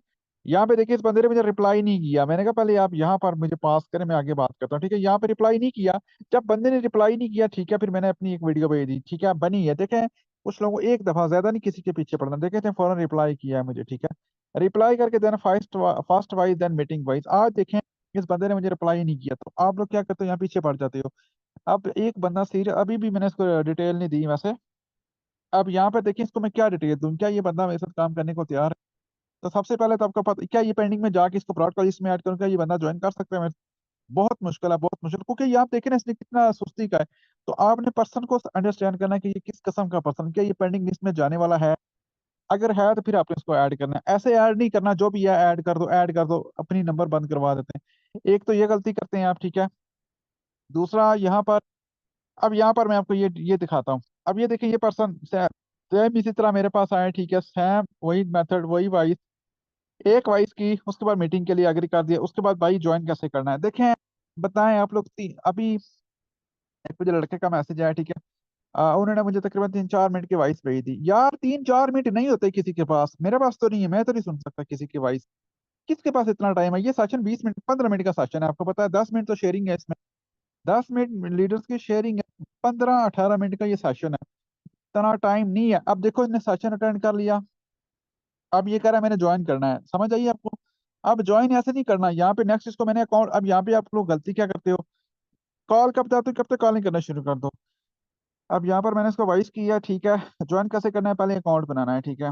यहाँ पे देखिए इस बंदे ने मुझे रिप्लाई नहीं किया, मैंने कहा पहले आप यहाँ पर मुझे पास करें, मैं आगे बात करता हूँ। ठीक है, यहाँ पे रिप्लाई नहीं किया। जब बंदे ने रिप्लाई नहीं किया, ठीक है, फिर मैंने अपनी एक वीडियो भेज दी। ठीक है, बनी है, देखें कुछ लोगों को एक दफा, ज्यादा नहीं, किसी के पीछे पड़ना, देखे थे फौरन रिप्लाई किया है मुझे। ठीक है, रिप्लाई करके देना fast fast wise then meeting wise. आज देखें इस बंदे ने मुझे रिप्लाई नहीं किया, तो आप लोग क्या करते हो, यहाँ पीछे पड़ जाते हो। अब एक बंदा सीरियस, अभी भी मैंने इसको डिटेल नहीं दी वैसे। अब यहाँ पे देखिए इसको मैं क्या डिटेल दूं, क्या ये बंदा मेरे साथ काम करने को तैयार है? तो सबसे पहले तो आपको पता, क्या ये पेंडिंग में जाके इसको ब्रॉड लिस्ट में ऐड करूँ, क्या ये बंदा ज्वाइन कर सकता है? बहुत मुश्किल है, बहुत मुश्किल, क्योंकि ये आप देखें ना इसने कितना सुस्ती का है। तो आपने पर्सन को अंडरस्टैंड करना है कि ये किस किस्म का पर्सन, क्या ये पेंडिंग लिस्ट में जाने वाला है। अगर है तो फिर आपने इसको ऐड करना है। ऐसे ऐड नहीं करना जो भी है ऐड कर दो, ऐड कर दो, अपनी नंबर बंद करवा देते हैं। एक तो ये गलती करते हैं आप, ठीक है। दूसरा यहाँ पर, अब यहाँ पर मैं आपको ये दिखाता हूँ। अब ये देखिए, ये पर्सन सेम इसी तरह मेरे पास आया, ठीक है। सेम वही मेथड, वही वाइस, एक वाइस की, उसके बाद मीटिंग के लिए एग्री कर दिया, उसके बाद भाई ज्वाइन कैसे करना है देखें। बताएं आप लोग। अभी एक मुझे लड़के का मैसेज आया, ठीक है। उन्होंने मुझे तकरीबन 3-4 मिनट की वॉइस भेजी थी। यार 3-4 मिनट नहीं होते किसी के पास, मेरे पास तो नहीं है, मैं तो नहीं सुन सकता किसी की वॉइस। किसके पास इतना टाइम है? ये सेशन 20 मिनट 15 मिनट का सेशन है, आपको पता है। 10 मिनट तो शेयरिंग है इसमें, 10 मिनट लीडर्स की शेयरिंग है, 15-18 मिनट का ये सेशन है। इतना टाइम नहीं है। अब देखो, इसने सेशन अटेंड कर लिया, अब ये कह रहा है मैंने ज्वाइन करना है। समझ आइए आपको। अब ज्वाइन ऐसे नहीं करना, यहाँ पे नेक्स्ट इसको मैंने अकाउंट, अब यहाँ पे आप लोग गलती क्या करते हो, कॉल कब जाते हो कब तक कॉलिंग करना शुरू कर दो। अब यहाँ पर मैंने इसको वॉइस किया, ठीक है। ज्वाइन कैसे करना है, पहले अकाउंट बनाना है, ठीक है।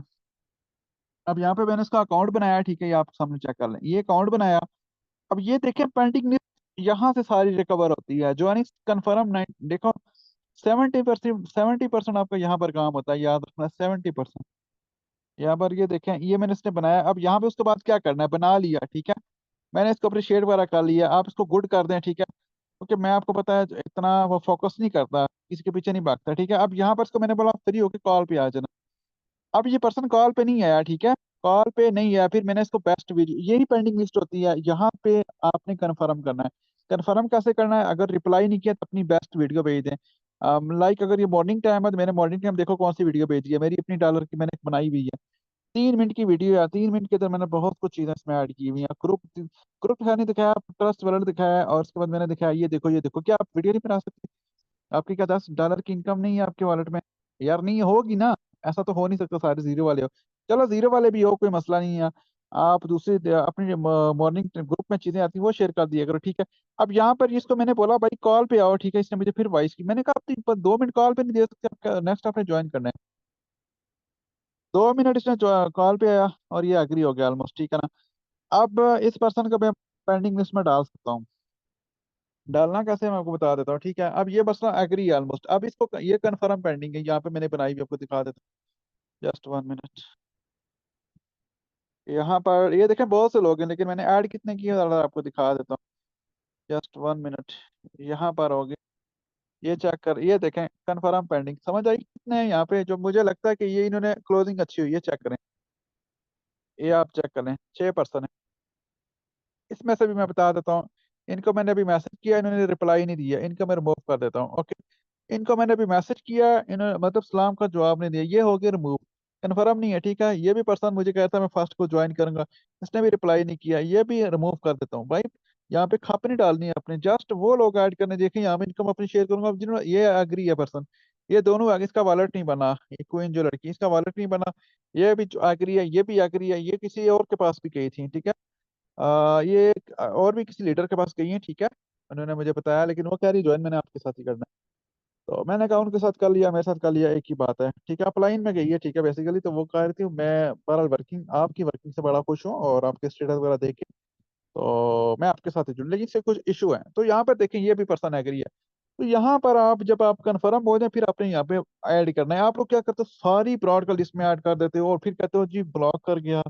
अब यहाँ पे मैंने इसका अकाउंट बनाया, ठीक है। ये आप सामने चेक कर लें, ये अकाउंट बनाया। अब ये देखें, पेंडिंग लिस्ट यहाँ से सारी रिकवर होती है। ज्वाइनिंग कन्फर्म, 9 देखो, 70% आपका यहाँ पर काम होता है, याद रखना 70%। यहाँ पर ये देखें, ये मैंने इसने बनाया। अब यहाँ पे उसके बाद क्या करना है, बना लिया, ठीक है। मैंने इसको अप्रिशिएट वगैरह कर लिया, आप इसको गुड कर दें, ठीक है। क्योंकि मैं आपको पता है इतना वो फोकस नहीं करता, किसी के पीछे नहीं भागता, ठीक है। अब यहाँ पर इसको मैंने बोला फ्री होके कॉल पे आ जाना। अब ये पर्सन कॉल पे नहीं आया, ठीक है। कॉल पे नहीं आया, फिर मैंने इसको बेस्ट वीडियो, यही पेंडिंग लिस्ट होती है, यहाँ पे आपने कंफर्म करना है। कंफर्म कैसे करना है, अगर रिप्लाई नहीं किया तो अपनी बेस्ट वीडियो भेज दें। लाइक अगर ये मॉर्निंग टाइम है तो मैंने मॉर्निंग टाइम देखो कौन सी वीडियो भेजी है, मेरी अपनी डॉलर की मैंने बनाई हुई है। 3 मिनट की वीडियो है, 3 मिनट के अंदर मैंने बहुत कुछ चीजें इसमें ऐड की हुई हैं। ग्रुप ग्रुप दिखाया नहीं दिखाया, ट्रस्ट वालेट दिखाया है, और उसके बाद मैंने दिखाया ये देखो ये देखो। क्या आप वीडियो नहीं बना सकते? आपकी क्या $10 की इनकम नहीं है आपके वॉलेट में? यार नहीं होगी ना, ऐसा तो हो नहीं सकता सारे जीरो वाले हो। चलो जीरो वाले भी हो, कोई मसला नहीं है। आप दूसरे अपनी मॉर्निंग ग्रुप में चीजें आती हैं वो शेयर कर दिया करो, ठीक है। अब यहाँ पर इसको मैंने बोला भाई कॉल पे आओ, ठीक है। इसने मुझे फिर वॉइस की, मैंने कहा आप 2 मिनट कॉल पे नहीं दे सकते, नेक्स्ट आपने ज्वाइन करना है। 2 मिनट इसने कॉल पे आया और ये एग्री हो गया ऑलमोस्ट, ठीक है ना। अब इस पर्सन को मैं पेंडिंग लिस्ट में डाल सकता हूँ। डालना कैसे मैं आपको बता देता हूँ, ठीक है। अब ये बस ना एग्री है ऑलमोस्ट, अब इसको ये कंफर्म पेंडिंग है, यहाँ पे मैंने बनाई हुई आपको दिखा देता हूँ। Just 1 minute. यहाँ पर ये देखें बहुत से लोग हैं, लेकिन मैंने ऐड कितने किए ज़रा आपको दिखा देता हूँ। Just 1 minute. यहाँ पर होगी, ये चेक कर, ये देखें कंफर्म पेंडिंग, समझ आई कितने हैं यहाँ पे। जो मुझे लगता है कि ये इन्होंने क्लोजिंग अच्छी हुई है, चेक करें, ये आप चेक करें, 6% है। इसमें से भी मैं बता देता हूँ, इनको मैंने अभी मैसेज किया, इन्होंने रिप्लाई नहीं दिया, इनको मैं रिमूव कर देता हूँ, ओके। इनको मैंने अभी मैसेज किया, इन्होंने मतलब सलाम का जवाब नहीं दिया, ये हो गया रिमूव। कन्फर्म नहीं है, ठीक है। ये भी पर्सन मुझे कहता है मैं फर्स्ट को ज्वाइन करूंगा, इसने भी रिप्लाई नहीं किया, ये भी रिमूव कर देता हूँ भाई। यहाँ पे खप नहीं डालनी है अपने, जस्ट वो लोग ऐड करने देखें। यहाँ पे इनकम अपनी शेयर करूंगा, अब जिन्होंने ये एग्री है पर्सन, ये दोनों आगे, इसका वॉलेट नहीं बना, ये क्वीन जो लड़की, इसका वॉलेट नहीं बना, ये भी एग्री है, ये भी एग्री है, ये किसी और के पास भी गई थी, ठीक है। ये और भी किसी लीडर के पास गई है, ठीक है। उन्होंने मुझे बताया, लेकिन वो कह रही ज्वाइन मैंने आपके साथ ही करना है। तो मैंने कहा उनके साथ कर लिया, मेरे साथ कर लिया, एक ही बात है, ठीक है। अपलाइन में गई है, ठीक है। बेसिकली तो वो कह रही थी मैं बहरहाल वर्किंग, आपकी वर्किंग से बड़ा खुश हूँ और आपके स्टेटस वगैरह देखे तो मैं आपके साथ ही जुड़, लेकिन इससे कुछ इशू है। तो यहाँ पर देखें ये भी पर्सन एग्री है। तो यहाँ पर आप जब आप कंफर्म हो जाए, फिर आपने यहाँ पे ऐड करना है। आप लोग क्या करते हो, सारी ब्रॉड का लिस्ट में ऐड कर देते हो और फिर कहते हो जी ब्लॉक कर गया,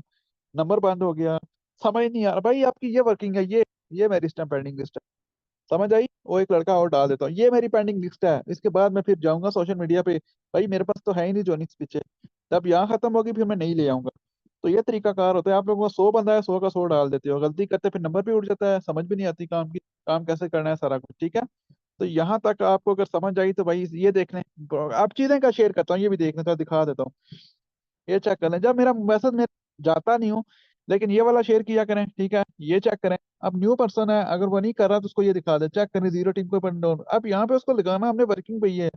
नंबर बंद हो गया। समझ नहीं आ रहा भाई, आपकी ये वर्किंग है, ये मेरी स्टैम्प पेंडिंग लिस्ट है। समझ आई। वो एक लड़का और डाल देता हूँ, ये मेरी पेंडिंग लिस्ट है। इसके बाद मैं फिर जाऊंगा सोशल मीडिया पे, भाई मेरे पास तो है ही नहीं जोनिक्स पीछे, जब यहाँ खत्म होगी फिर मैं नहीं ले आऊंगा। तो ये तरीका कार होता है। आप लोगों का 100 बंदा है, 100 का 100 डाल देते हो, गलती करते फिर नंबर भी उठ जाता है, समझ भी नहीं आती काम की, काम कैसे करना है सारा कुछ, ठीक है। तो यहाँ तक आपको अगर समझ आई तो भाई ये देख लें। आप चीजें का शेयर करता हूँ, ये भी देख लें, तो दिखा देता हूँ, ये चेक कर लें। जब मेरा मैसेज में जाता नहीं हूँ, लेकिन ये वाला शेयर किया करें, ठीक है। ये चेक करें। अब न्यू पर्सन है, अगर वो नहीं कर रहा तो उसको ये दिखा दे, चेक करें जीरो टीम को बन डाउन। अब यहाँ पे उसको लगाना हमने वर्किंग पे ही है।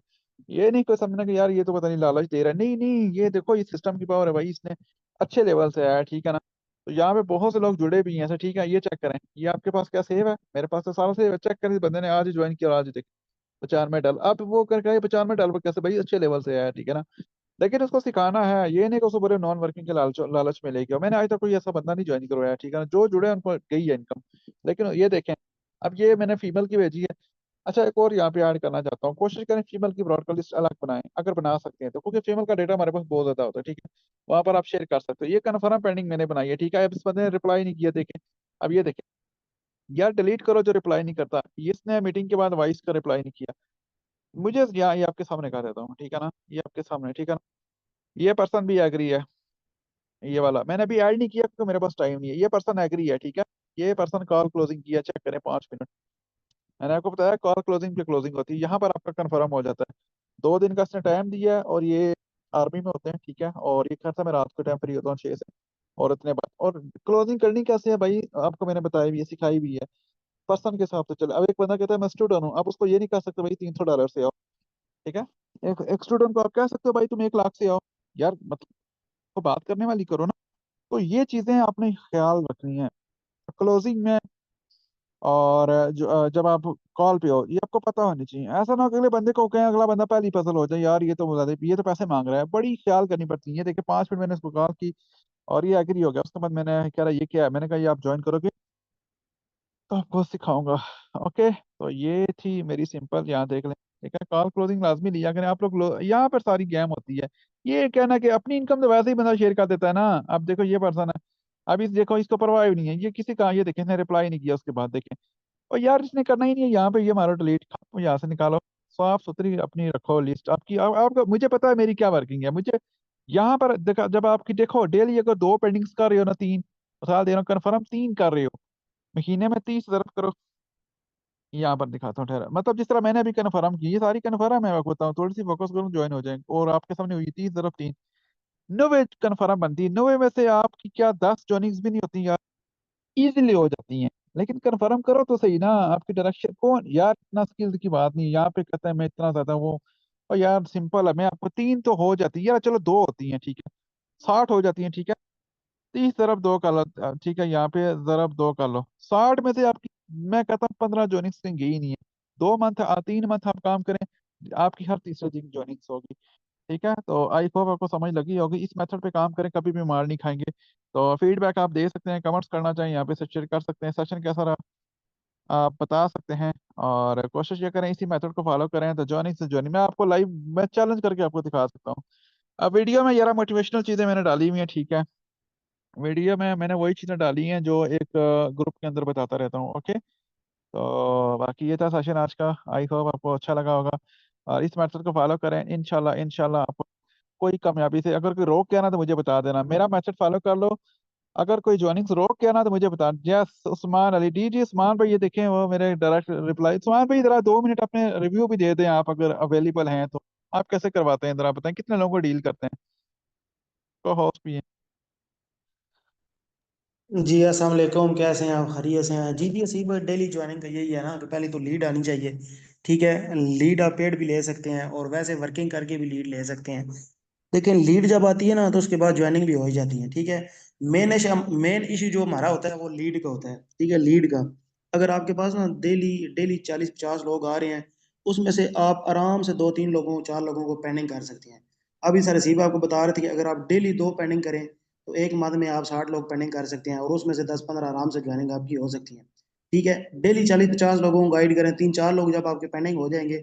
ये नहीं कोई समझना कि यार ये तो पता नहीं लालच दे रहा है, नहीं नहीं, ये देखो ये सिस्टम की पावर है भाई, इसने अच्छे लेवल से आया, ठीक है ना। तो यहाँ पे बहुत से लोग जुड़े भी हैं ऐसे, ठीक है। ये चेक करें, ये आपके पास क्या सेव है, मेरे पास तो सारा सेव है। चेक करें, इस बंदे ने आज ही ज्वाइन किया और आज ही देख 95 डाल, अब वो करके 95 डाल पर कैसे भाई, अच्छे लेवल से आया, ठीक है ना। लेकिन उसको सिखाना है, ये नहीं कि उसको बोले नॉन वर्किंग के लालच लालच में लेके आओ। मैंने आज तक कोई ऐसा बंदा नहीं ज्वाइन करवाया, ठीक है ना। जो जुड़े उनको गई है इनकम। लेकिन ये देखें, अब ये मैंने फीमेल की भेजी है, अच्छा, एक और यहाँ पे ऐड करना चाहता हूँ, कोशिश करें फीमेल की ब्रॉडकास्ट लिस्ट अलग बनाएं अगर बना सकते हैं तो, क्योंकि फीमेल का डेटा हमारे पास बहुत ज्यादा होता है, ठीक है। वहां पर आप शेयर कर सकते हो। ये कन्फर्म पेंडिंग मैंने बनाई है, ठीक है। अब इस बंदे ने रिप्लाई नहीं किया, देखें। अब ये देखें, यार डिलीट करो जो रिप्लाई नहीं करता। इसने मीटिंग के बाद वॉइस का रिप्लाई नहीं किया। मुझे यहाँ ये आपके सामने कह देता हूँ, ठीक है ना, ये आपके सामने, ठीक है ना। ये पर्सन भी एग्री है, ये वाला मैंने अभी ऐड नहीं किया क्योंकि मेरे पास टाइम नहीं है। ये पर्सन एग्री है, ठीक है। ये पर्सन कॉल क्लोजिंग किया, चेक करें 5 मिनट। मैंने आपको बताया कॉल क्लोजिंग पे क्लोजिंग होती है, यहाँ पर आपका कंफर्म हो जाता है। 2 दिन का इसने टाइम दिया है, और ये आर्मी में होते हैं, ठीक है। और ये कहता है मैं रात को टाइम फ्री होता हूँ 6 से, और इतने बाद। और क्लोजिंग करनी कैसे है भाई, आपको मैंने बताया भी है, सिखाई भी है। पर्सन के हिसाब से चले। अब एक बंदा कहता है मैं स्टूडेंट हूँ, आप उसको ये नहीं कह सकते भाई $300 से आओ, ठीक है। एक स्टूडेंट को आप कह सकते हो भाई तुम 1 लाख से आओ। यार मतलब तो बात करने वाली करो ना। तो ये चीजें आपने ख्याल रखनी है क्लोजिंग में। और जब आप कॉल पे हो, ये आपको पता होनी चाहिए। ऐसा ना हो कि अगले बंदे को कहें, अगला बंदा पहली पजल हो जाए, यार ये तो पैसे मांग रहा है। बड़ी ख्याल करनी पड़ती है। देखिए 5 मिनट मैंने उसको कॉल की, और ये एग्री हो गया। उसके बाद मैंने कह रहा ये क्या है, मैंने कहा ये आप ज्वाइन करोगे तो आपको सिखाऊंगा। ओके, तो ये थी मेरी सिंपल, यहाँ देख लें, ठीक है। कॉल क्लोजिंग लाजमी लिया करें आप लोग। यहाँ पर सारी गेम होती है। ये कहना कि अपनी इनकम तो वैसे ही बंदा शेयर कर देता है ना। अब देखो ये पर्सन है, अभी देखो इसको परवाह भी नहीं है, ये किसी का, ये देखें इसने रिप्लाई नहीं किया। उसके बाद देखें, और यार इसने करना ही नहीं है यहाँ पे, ये मारो डिलीट, यहाँ से निकालो। साफ सुथरी अपनी रखो लिस्ट आपकी। आपको, मुझे पता है मेरी क्या वर्किंग है। मुझे यहाँ पर देखा, जब आपकी देखो डेली अगर 2 पेंडिंग्स कर रहे हो ना, 3, मिसाल दे रहा हूँ, कन्फर्म 3 कर रहे हो, महीने में 30 ज़रूर करो। यहाँ पर दिखाता हूँ ठहरा, मतलब जिस तरह मैंने अभी कन्फर्म की, ये सारी कन्फर्म है। मैं आपको बताऊँ, थोड़ी सी फोकस करूँ ज्वाइन हो जाएंगे। और आपके सामने हुई 30 × 3, 90 कन्फर्म बनती है। 90 में से आपकी क्या 10 ज्वाइनिंग्स भी नहीं होती यार, इजीली हो जाती हैं। लेकिन कन्फर्म करो तो सही ना। आपकी डायरेक्शन कौन यार, इतना स्किल्स की बात नहीं। यहाँ पे कहता है मैं इतना ज्यादा वो, और यार सिंपल है। मैं आपको 3 तो हो जाती है यार, चलो 2 होती हैं, ठीक है। 60 हो जाती है, ठीक है। 30 ज़रब 2 कर लो, ठीक है। यहाँ पे ज़रब 2 कर लो, 60 में से आपकी, मैं कहता हूँ 15 ज्वाइनिंग्स कहीं गई नहीं है। 2 मंथ 3 मंथ आप काम करें, आपकी हर तीसरे दिन ज्वाइनिंग्स होगी, ठीक है। तो आई होप आपको समझ लगी होगी। इस मेथड पे काम करें, कभी भी मार नहीं खाएंगे। तो फीडबैक आप दे सकते हैं, कमेंट्स करना चाहिए यहाँ पे से शेयर कर सकते हैं। सेशन कैसा रहा आप बता सकते हैं। और कोशिश ये करें इसी मेथड को फॉलो करें, तो ज्वाइनिंग से ज्वाइनिंग मैं आपको लाइव, मैं चैलेंज करके आपको दिखा सकता हूँ। अब वीडियो में यार मोटिवेशनल चीज़ें मैंने डाली हुई हैं, ठीक है। वीडियो में मैंने वही चीज़ें डाली हैं जो एक ग्रुप के अंदर बताता रहता हूँ, ओके। तो बाकी ये था सेशन आज का। आई होप आपको अच्छा लगा होगा, और इस मेथड को फॉलो करें। इंशाल्लाह इंशाल्लाह आपको कोई कामयाबी से, अगर कोई रोक के आना तो मुझे बता देना, मेरा मेथड फॉलो कर लो। अगर कोई ज्वाइनिंग्स रोक के आना तो मुझे बता। Yes Usman Ali, D G Usman भाई, ये देखें वो मेरे डायरेक्ट रिप्लाई। उस्मान भाई जरा 2 मिनट अपने रिव्यू भी दे दें आप, अगर अवेलेबल हैं तो। आप कैसे करवाते हैं जरा बताएं, कितने लोगों को डील करते हैं, को होस्ट भी हैं। जी अस्सलाम वालेकुम, कैसे हैं आप? खैरियत से हैं? जी जी सही बात, डेली ज्वाइनिंग का यही है ना कि पहले तो लीड आनी चाहिए। ठीक है, लीड आप पेड भी ले सकते हैं और वैसे वर्किंग करके भी लीड ले सकते हैं। लेकिन लीड जब आती है ना तो उसके बाद ज्वाइनिंग भी हो ही जाती है। ठीक है, मेन इशू जो हमारा होता है वो लीड का होता है। ठीक है, लीड का अगर आपके पास ना डेली डेली 40-50 लोग आ रहे हैं, उसमें से आप आराम से 2-3 लोगों 4 लोगों को पेंडिंग कर सकते हैं। अभी सर रसीब आपको बता रहे थे कि अगर आप डेली 2 पेंडिंग करें तो एक मंथ में आप 60 लोग पेंडिंग कर सकते हैं, और उसमें से 10-15 आराम से ज्वाइनिंग आपकी हो सकती है। ठीक है, डेली 40-50 लोगों को गाइड करें, 3-4 लोग जब आपके पेंडिंग हो जाएंगे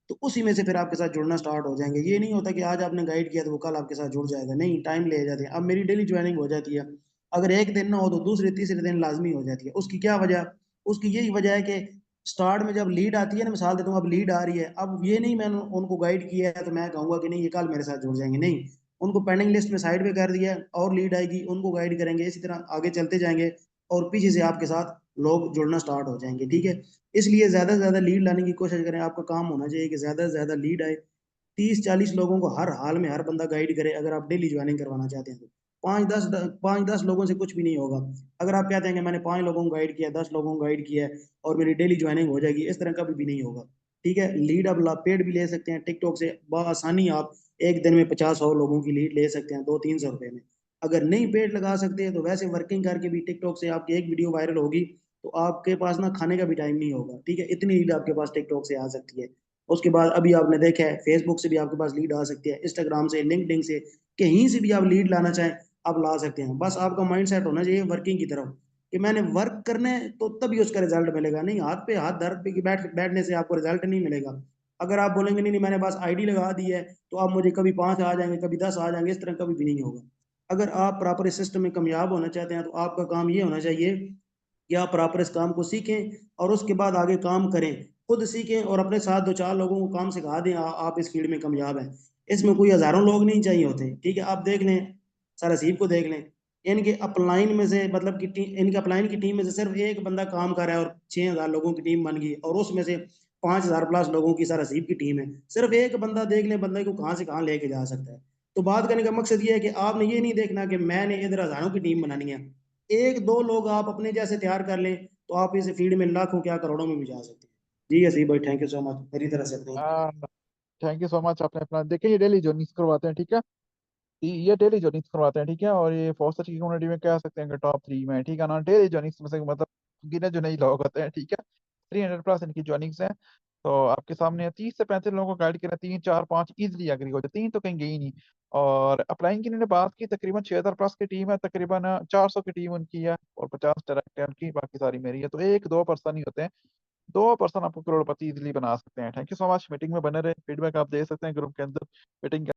तो उसी में से फिर आपके साथ जुड़ना स्टार्ट हो जाएंगे। ये नहीं होता कि आज आपने गाइड किया तो वो कल आपके साथ जुड़ जाएगा, नहीं, टाइम ले जाते हैं। अब मेरी डेली ज्वाइनिंग हो जाती है, अगर एक दिन ना हो तो दूसरे तीसरे दिन लाजमी हो जाती है। उसकी क्या वजह? उसकी यही वजह है कि स्टार्ट में जब लीड आती है ना, मिसाल देता हूँ अब लीड आ रही है, अब ये नहीं मैंने उनको गाइड किया है तो मैं कहूंगा कि नहीं ये कल मेरे साथ जुड़ जाएंगे, नहीं। उनको पेंडिंग लिस्ट में साइड पे कर दिया है, और लीड आएगी उनको गाइड करेंगे, इसी तरह आगे चलते जाएंगे और पीछे से आपके साथ लोग जुड़ना स्टार्ट हो जाएंगे। ठीक है, इसलिए ज्यादा से ज्यादा लीड लाने की कोशिश करें। आपका काम होना चाहिए कि ज्यादा से ज्यादा लीड आए, 30-40 लोगों को हर हाल में हर बंदा गाइड करे। अगर आप डेली ज्वाइनिंग करवाना चाहते हैं तो 5-10 लोगों से कुछ भी नहीं होगा। अगर आप कहते हैं कि मैंने 5 लोगों को गाइड किया, 10 लोगों को गाइड किया है और मेरी डेली ज्वाइनिंग हो जाएगी, इस तरह कभी भी नहीं होगा। ठीक है, लीड आप पेड भी ले सकते हैं टिकटॉक से बआसानी। आप एक दिन में 50-100 लोगों की लीड ले सकते हैं 200-300 रुपए में। अगर नहीं पेड लगा सकते तो वैसे वर्किंग करके भी टिकटॉक से आपकी एक वीडियो वायरल होगी तो आपके पास ना खाने का भी टाइम नहीं होगा। ठीक है, इतनी लीड आपके पास टिकटॉक से आ सकती है। उसके बाद अभी आपने देखा है फेसबुक से भी आपके पास लीड आ सकती है, इंस्टाग्राम से, लिंक्डइन से, कहीं से भी आप लीड लाना चाहें आप ला सकते हैं। बस आपका माइंड सेट होना चाहिए वर्किंग की तरफ कि मैंने वर्क करना है तो तभी उसका रिजल्ट मिलेगा, नहीं हाथ पे हाथ धर के बैठने से आपको रिजल्ट नहीं मिलेगा। अगर आप बोलेंगे नहीं नहीं मैंने बस आईडी लगा दी है तो आप मुझे कभी 5 आ जाएंगे कभी 10 आ जाएंगे, इस तरह कभी भी नहीं होगा। अगर आप प्रॉपर इस सिस्टम में कामयाब होना चाहते हैं तो आपका काम ये होना चाहिए कि आप प्रॉपर इस काम को सीखें और उसके बाद आगे काम करें, खुद सीखें और अपने साथ 2-4 लोगों को काम सिखा दें। आप इस फील्ड में कामयाब हैं। इसमें कोई हजारों लोग नहीं चाहिए होते, ठीक है। आप देख लें, सरहसीब को देख लें, इनके अपलाइन में से मतलब कि इनके अपलाइन की टीम में से सिर्फ एक बंदा काम कर रहा है और 6,000 लोगों की टीम बन गई, और उसमें से 5,000 प्लस लोगों की सरहसीब की टीम है। सिर्फ एक बंदा देख ले, बंदे को कहाँ से कहाँ लेके जा सकता है। तो बात करने का मकसद ये है कि आपने ये नहीं देखना कि मैंने इधर हजारों की टीम बनानी है। एक दो लोग आप अपने जैसे तैयार कर लें तो आप इस फील्ड में लाखों क्या करोड़ों में भी जा सकते हैं। जी हसीब भाई, थैंक यू सो मच मेरी तरफ से अपनी। Thank you so much. आपने अपना देखिए, ये डेली जर्नीज करवाते हैं, ठीक है। ये डेली जर्नीज करवाते हैं, ठीक है। और ये फोस्टर की कम्युनिटी में कह सकते हैं कि टॉप 3 में है, ठीक है ना। डेली जर्नीज में से मतलब गिने जो नहीं लोग होते हैं, ठीक है। 300+ इनकी जर्निंग्स हैं। तो आपके सामने 30 से 35 लोगों को गाइड करें, 3 4 5 इजीली एग्री हो जाए, 3 तो कहीं गई नहीं। और अप्लाइंग की इन्होंने बात की, तकरीबन 6,000+ की टीम है, तकरीबन 400 की टीम उनकी है और 50 डायरेक्ट है उनकी, बाकी सारी मेरी है। तो 1-2 पर्सन ही होते हैं, 2 पर्सन आपको करोड़पति इजीली बना सकते हैं। Thank you so much. Meeting में बने रहे, फीडबैक आप दे सकते हैं ग्रुप के अंदर मीटिंग